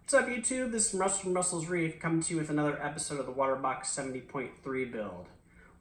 What's up YouTube? This is Russell from Russell's Reef coming to you with another episode of the Waterbox 70.3 build.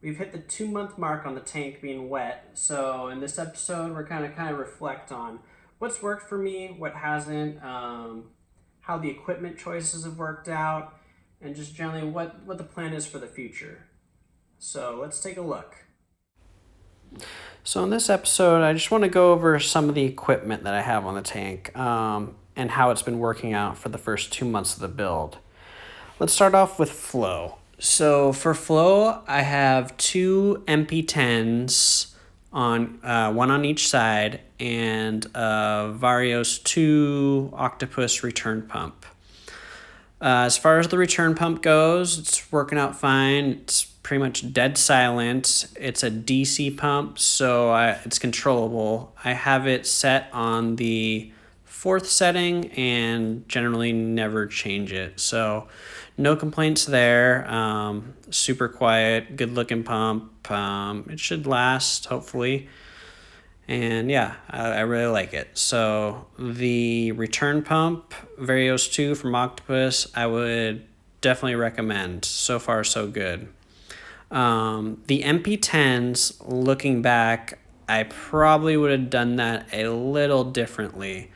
We've hit the 2-month mark on the tank being wet, so in this episode we're kind of reflect on what's worked for me, what hasn't, how the equipment choices have worked out, and just generally what the plan is for the future. So let's take a look. So in this episode I just want to go over some of the equipment that I have on the tank. And how it's been working out for the first 2 months of the build. Let's start off with flow. So for flow, I have 2 MP10s on one on each side and a VARIOS 2 octopus return pump. As far as the return pump goes, it's working out fine. It's pretty much dead silent. It's a DC pump, so it's controllable. I have it set on the 4th setting and generally never change it, so no complaints there. Super quiet, good looking pump. It should last, hopefully, and yeah, I really like it. So the return pump, VARIOS 2 from Octopus, I would definitely recommend. So far so good. The MP10s, looking back, I probably would have done that a little differently.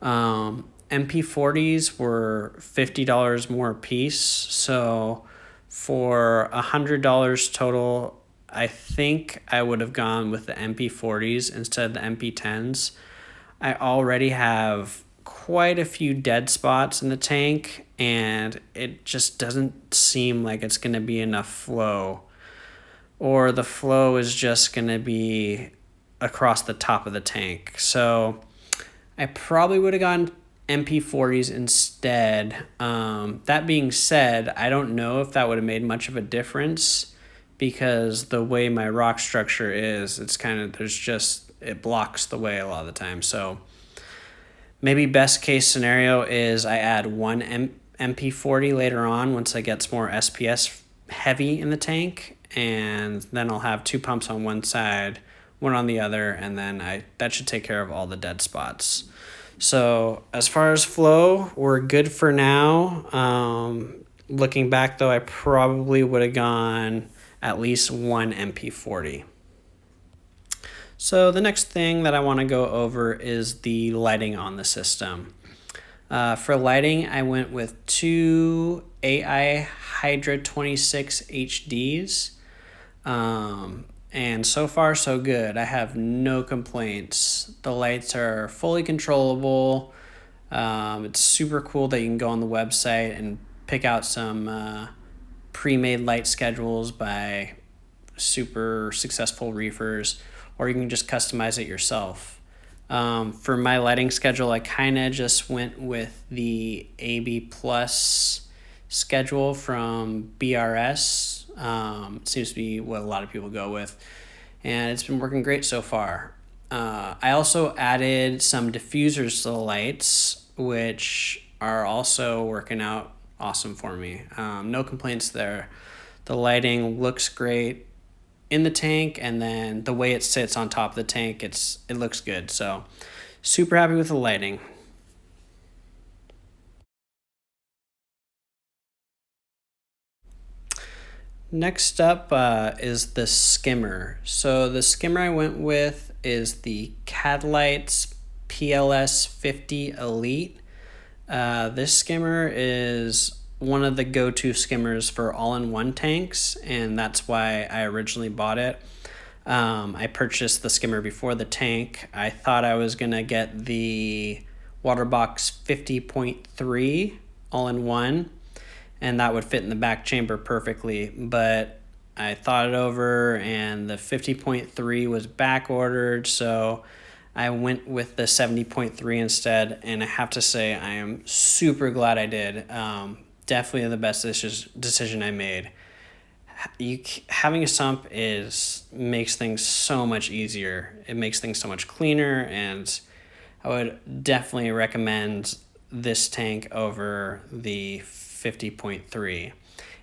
MP40s were $50 more a piece, so for $100 total, I think I would have gone with the MP40s instead of the MP10s. I already have quite a few dead spots in the tank, and it just doesn't seem like it's going to be enough flow, or the flow is just going to be across the top of the tank. So I probably would have gone MP40s instead. That being said, I don't know if that would have made much of a difference because the way my rock structure is, it blocks the way a lot of the time. So maybe best case scenario is I add one MP40 later on once I get some more SPS heavy in the tank, and then I'll have 2 pumps on one side, one on the other, and then that should take care of all the dead spots. So as far as flow, we're good for now. Looking back though, I probably would have gone at least 1 MP40. So the next thing that I want to go over is the lighting on the system. For lighting, I went with 2 AI Hydra 26 HDs. And so far so good. I have no complaints. The lights are fully controllable. It's super cool that you can go on the website and pick out some pre-made light schedules by super successful reefers, or you can just customize it yourself. For my lighting schedule, I kind of just went with the AB Plus schedule from BRS. It seems to be what a lot of people go with, and it's been working great so far. I also added some diffusers to the lights, which are also working out awesome for me. No complaints there. The lighting looks great in the tank, and then the way it sits on top of the tank, it looks good. So super happy with the lighting. Next up is the skimmer. So the skimmer I went with is the Cadlight PLS 50 Elite. This skimmer is one of the go-to skimmers for all-in-one tanks, and that's why I originally bought it. I purchased the skimmer before the tank. I thought I was going to get the Waterbox 70.3 all-in-one, and that would fit in the back chamber perfectly, but I thought it over and the 50.3 was back ordered, so I went with the 70.3 instead, and I have to say I am super glad I did. Definitely the best decision I made. Having a sump makes things so much easier. It makes things so much cleaner, and I would definitely recommend this tank over the 50.3.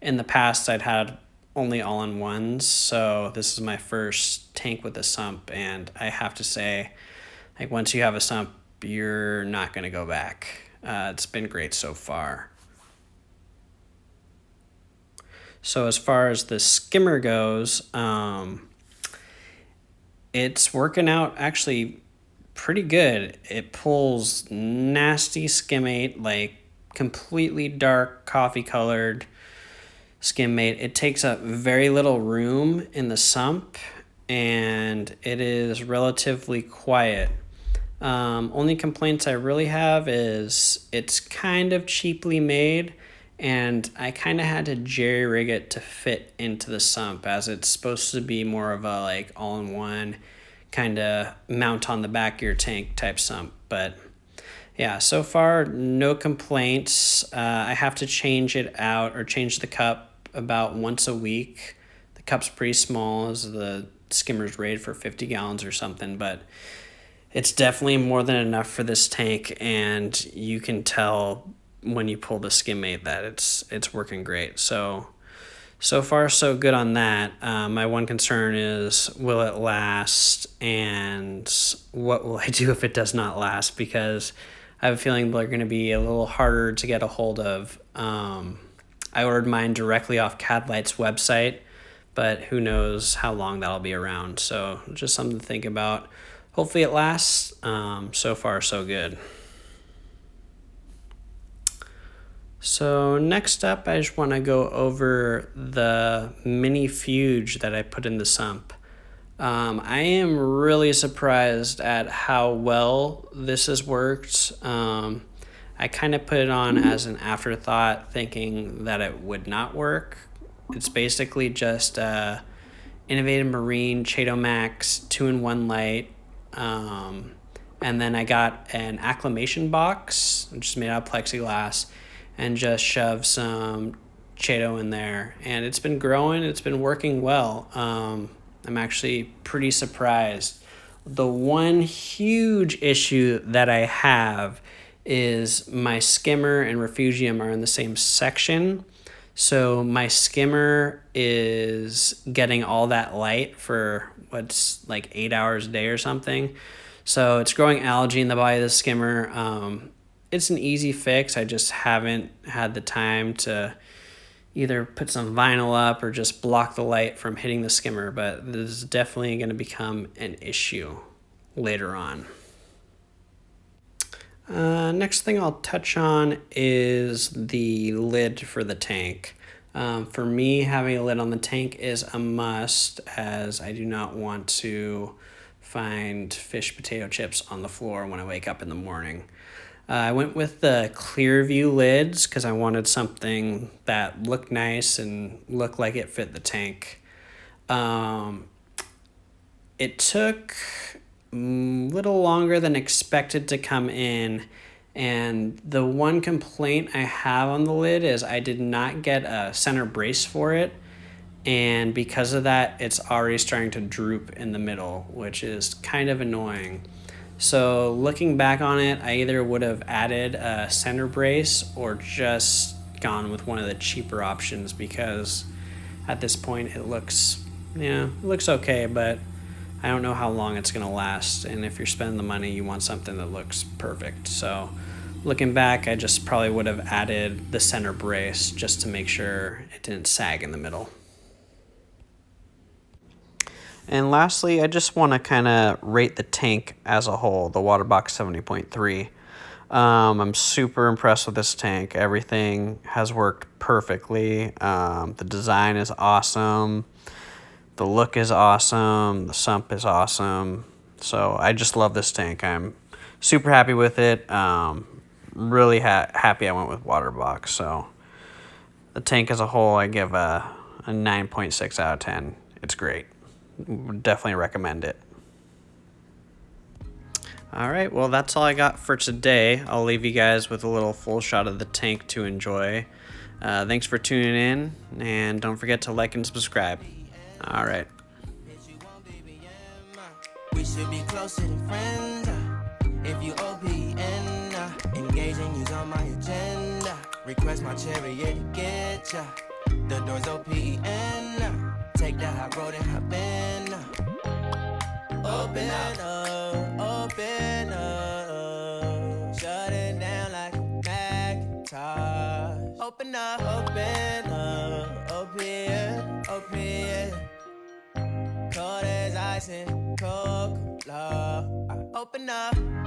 In the past, I'd had only all-in-ones, so this is my first tank with a sump, and I have to say, like, once you have a sump, you're not going to go back. It's been great so far. So as far as the skimmer goes, it's working out actually pretty good. It pulls nasty skimmate, like completely dark coffee colored skimmate. It takes up very little room in the sump, and it is relatively quiet. Only complaints I really have is it's kind of cheaply made, and I kind of had to jerry rig it to fit into the sump, as it's supposed to be more of a like all-in-one kind of mount on the back of your tank type sump. But yeah, so far no complaints. I have to change it out, or change the cup about once a week. The cup's pretty small, as the skimmer's rated for 50 gallons or something, but it's definitely more than enough for this tank, and you can tell when you pull the skimmate that it's working great. So far so good on that. My one concern is, will it last, and what will I do if it does not last, because I have a feeling they're going to be a little harder to get a hold of. I ordered mine directly off Cadlight's website, but who knows how long that'll be around. So just something to think about. Hopefully it lasts. So far so good. So next up, I just want to go over the mini Fuge that I put in the sump. I am really surprised at how well this has worked. I kind of put it on as an afterthought, thinking that it would not work. It's basically just Innovative Marine cheatomax 2-in-1 light. And then I got an acclimation box, which is made out of plexiglass, and just shoved some Cheato in there. And it's been growing, it's been working well. I'm actually pretty surprised. The one huge issue that I have is my skimmer and refugium are in the same section. So my skimmer is getting all that light for what's like 8 hours a day or something. So it's growing algae in the body of the skimmer. It's an easy fix. I just haven't had the time to either put some vinyl up or just block the light from hitting the skimmer, but this is definitely going to become an issue later on. Next thing I'll touch on is the lid for the tank. For me, having a lid on the tank is a must, as I do not want to find fish potato chips on the floor when I wake up in the morning. I went with the CLEARVIEW lids because I wanted something that looked nice and looked like it fit the tank. It took a little longer than expected to come in, and the one complaint I have on the lid is I did not get a center brace for it, and because of that it's already starting to droop in the middle, which is kind of annoying. So looking back on it, I either would have added a center brace or just gone with one of the cheaper options, because at this point it looks okay, but I don't know how long it's going to last, and if you're spending the money, you want something that looks perfect. So looking back, I just probably would have added the center brace just to make sure it didn't sag in the middle. And lastly, I just want to kind of rate the tank as a whole, the Waterbox 70.3. I'm super impressed with this tank. Everything has worked perfectly. The design is awesome. The look is awesome. The sump is awesome. So I just love this tank. I'm super happy with it. Really happy I went with Waterbox. So the tank as a whole, I give a 9.6 out of 10. It's great. Would definitely recommend it. All right, well, that's all I got for today. I'll leave you guys with a little full shot of the tank to enjoy. Thanks for tuning in, and don't forget to like and subscribe. All right. We should be closer than friends. If you OPN, engaging you's on my agenda. Request my chariot to get ya. The door's OPN. Take that hot road and hop in. Open up, open up. Shut it down like Open up, open up. Cold as ice and Coca-Cola. Open up.